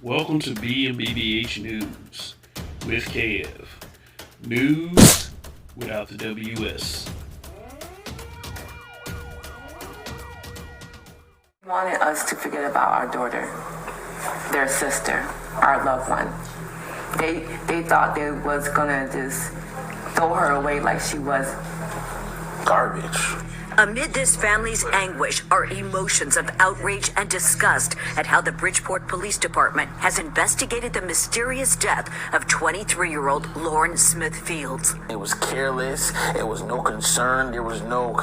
Welcome to BMBBH News with Kev. News without the WS. Wanted us to forget about our daughter, their sister, our loved one. They thought they was gonna just throw her away like she was garbage. Amid this family's anguish are emotions of outrage and disgust at how the Bridgeport Police Department has investigated the mysterious death of 23-year-old Lauren Smith Fields. It was careless. It was no concern. There was no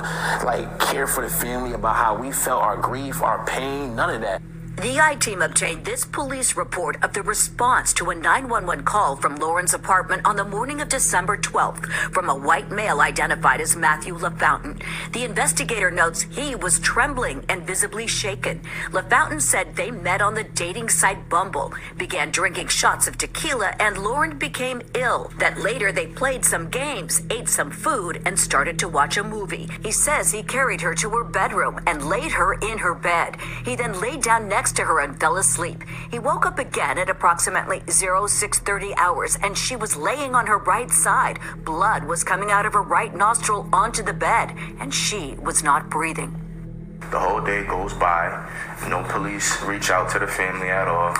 care for the family about how we felt, our grief, our pain, none of that. The I-Team obtained this police report of the response to a 911 call from Lauren's apartment on the morning of December 12th from a white male identified as Matthew LaFountain. The investigator notes he was trembling and visibly shaken. LaFountain said they met on the dating site Bumble, began drinking shots of tequila, and Lauren became ill. That later they played some games, ate some food, and started to watch a movie. He says he carried her to her bedroom and laid her in her bed. He then laid down next to her and fell asleep. He woke up again at approximately 0630 hours, and she was laying on her right side. Blood was coming out of her right nostril onto the bed, and she was not breathing. The whole day goes by. No police reach out to the family at all.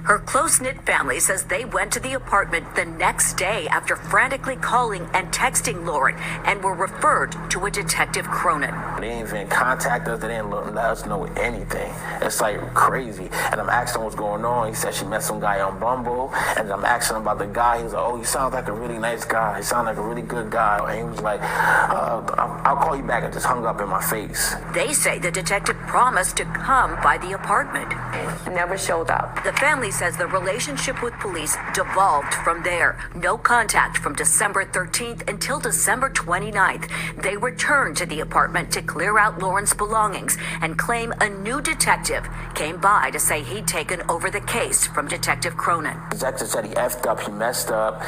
Her close-knit family says they went to the apartment the next day after frantically calling and texting Lauren and were referred to a Detective Cronin. They didn't even contact us. They didn't let us know anything. It's crazy. And I'm asking what's going on. He said she met some guy on Bumble. And I'm asking about the guy. He's like, oh, he sounds like a really nice guy. He sounds like a really good guy. And he was like, I'll call you back, and just hung up in my face. They say the detective promised to come by the apartment. Never showed up. The family says the relationship with police devolved from there. No contact from December 13th until December 29th. They returned to the apartment to clear out Lauren's belongings and claim a new detective came by to say he'd taken over the case from Detective Cronin. The detective said he effed up, he messed up.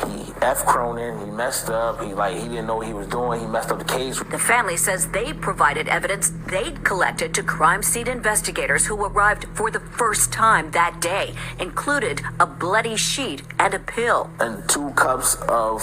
He effed Cronin, he messed up. He didn't know what he was doing. He messed up the case. The family says they provided evidence they'd collected to crime scene investigators who arrived for the first time that day, included a bloody sheet and a pill. And 2 cups of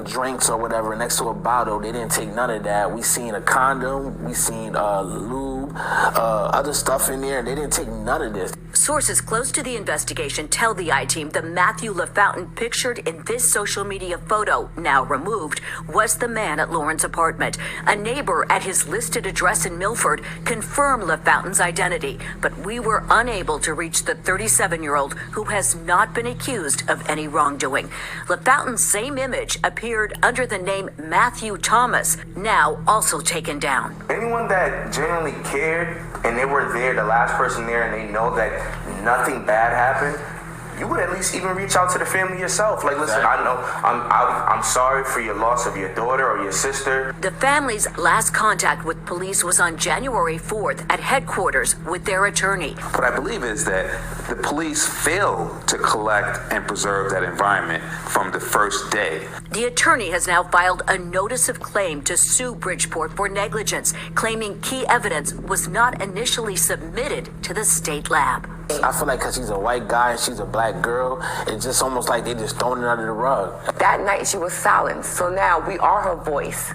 drinks or whatever next to a bottle. They didn't take none of that. We seen a condom, we seen lube, other stuff in there. They didn't take none of this. Sources close to the investigation tell the I-Team the Matthew LaFountain pictured in this social media photo, now removed, was the man at Lauren's apartment. A neighbor at his listed address in Milford confirmed LaFountain's identity, but we were unable to reach the 37-year-old who has not been accused of any wrongdoing. LaFountain's same image appeared under the name Matthew Thomas, now also taken down. Anyone that genuinely cared and they were there, the last person there, and they know that nothing bad happened, you would at least even reach out to the family yourself. Listen, I know I'm sorry for your loss of your daughter or your sister. The family's last contact with police was on January 4th at headquarters with their attorney. What I believe is that the police failed to collect and preserve that environment from the first day. The attorney has now filed a notice of claim to sue Bridgeport for negligence, claiming key evidence was not initially submitted to the state lab. I feel like because he's a white guy and she's a black girl, it's just almost like they just thrown it under the rug. That night she was silenced, so now we are her voice.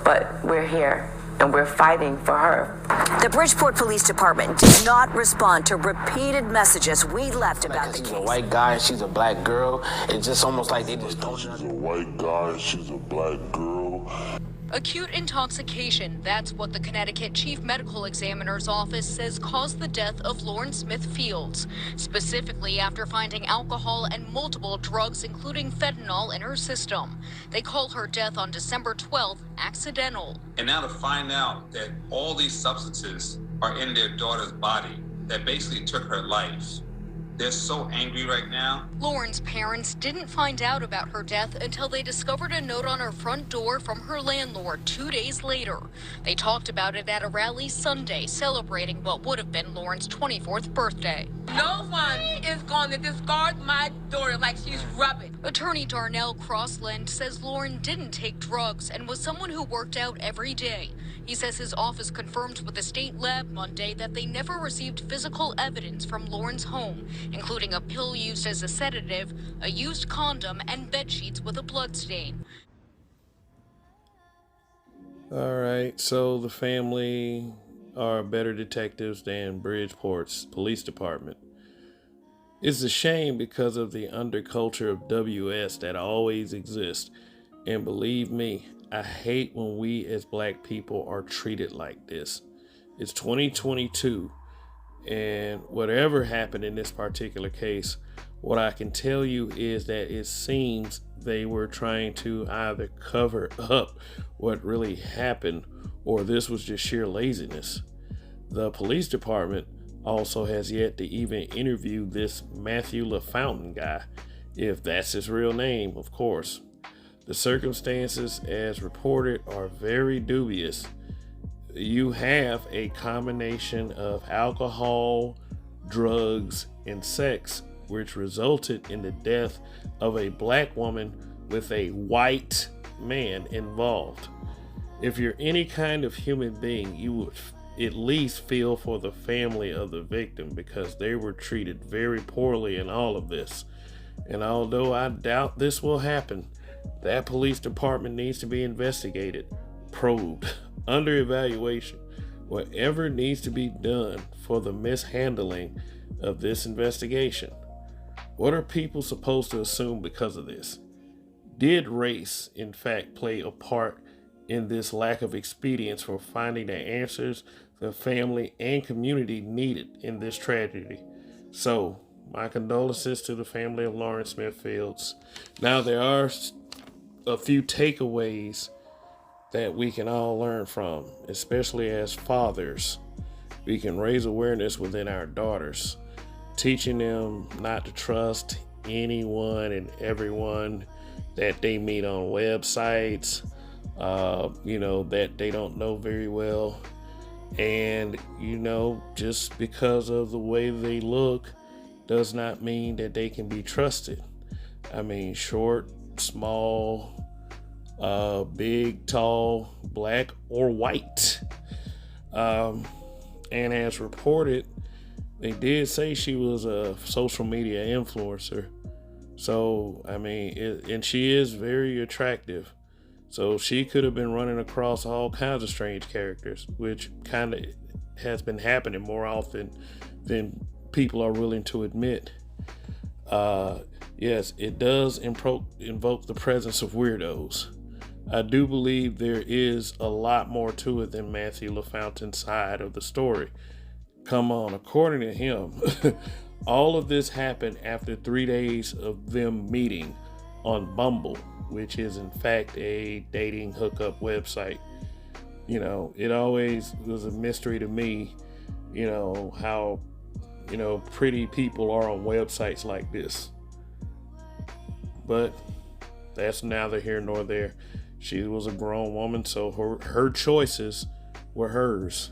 But we're here and we're fighting for her. The Bridgeport Police Department did not respond to repeated messages we left about the case. He's a white guy and she's a black girl. It's just almost like they just thrown it under the rug. She's a white guy and she's a black girl. Acute intoxication, that's what the Connecticut Chief Medical Examiner's Office says caused the death of Lauren Smith Fields, specifically after finding alcohol and multiple drugs, including fentanyl, in her system. They call her death on December 12th accidental. And now to find out that all these substances are in their daughter's body that basically took her life. They're so angry right now. Lauren's parents didn't find out about her death until they discovered a note on her front door from her landlord 2 days later. They talked about it at a rally Sunday, celebrating what would have been Lauren's 24th birthday. No one is going to discard my daughter like she's rubbish. Attorney Darnell Crossland says Lauren didn't take drugs and was someone who worked out every day. He says his office confirmed with the state lab Monday that they never received physical evidence from Lauren's home. including a pill used as a sedative, a used condom, and bedsheets with a bloodstain. All right, so the family are better detectives than Bridgeport's police department. It's a shame because of the underculture of WS that always exists. And believe me, I hate when we as black people are treated like this. It's 2022, and whatever happened in this particular case, what I can tell you is that it seems they were trying to either cover up what really happened or this was just sheer laziness. The police department also has yet to even interview this Matthew LaFountain guy, if that's his real name, of course. The circumstances, as reported, are very dubious. You have a combination of alcohol, drugs, and sex, which resulted in the death of a black woman with a white man involved. If you're any kind of human being, you would at least feel for the family of the victim because they were treated very poorly in all of this. And although I doubt this will happen, that police department needs to be investigated, probed, under evaluation, whatever needs to be done for the mishandling of this investigation. What are people supposed to assume because of this? Did race, in fact, play a part in this lack of expedience for finding the answers the family and community needed in this tragedy? So, my condolences to the family of Lawrence Smith Fields. Now, there are a few takeaways that we can all learn from, especially as fathers. We can raise awareness within our daughters, teaching them not to trust anyone and everyone that they meet on websites, that they don't know very well. And, just because of the way they look does not mean that they can be trusted. I mean, short, small, big, tall, black, or white. And as reported, they did say she was a social media influencer. So, and she is very attractive. So she could have been running across all kinds of strange characters, which kind of has been happening more often than people are willing to admit. Yes, it does invoke the presence of weirdos. I do believe there is a lot more to it than Matthew LaFountain's side of the story. Come on, according to him, all of this happened after 3 days of them meeting on Bumble, which is in fact a dating hookup website. It always was a mystery to me, how, pretty people are on websites like this. But that's neither here nor there. She was a grown woman, so her choices were hers.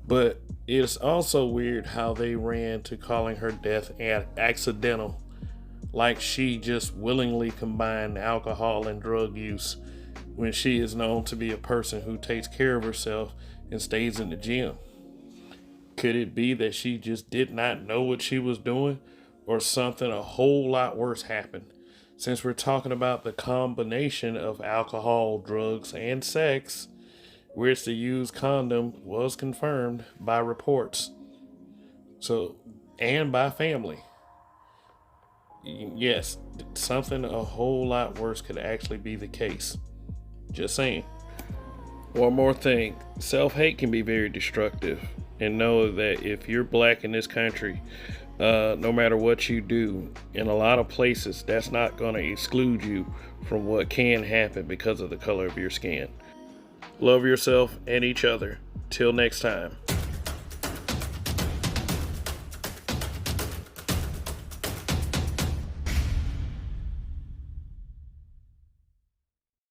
But it's also weird how they ran to calling her death accidental, like she just willingly combined alcohol and drug use when she is known to be a person who takes care of herself and stays in the gym. Could it be that she just did not know what she was doing, or something a whole lot worse happened? Since we're talking about the combination of alcohol, drugs, and sex, which the used condom was confirmed by reports. And by family. Yes, something a whole lot worse could actually be the case. Just saying. One more thing. Self-hate can be very destructive. And know that if you're black in this country, no matter what you do, in a lot of places, that's not going to exclude you from what can happen because of the color of your skin. Love yourself and each other. Till next time.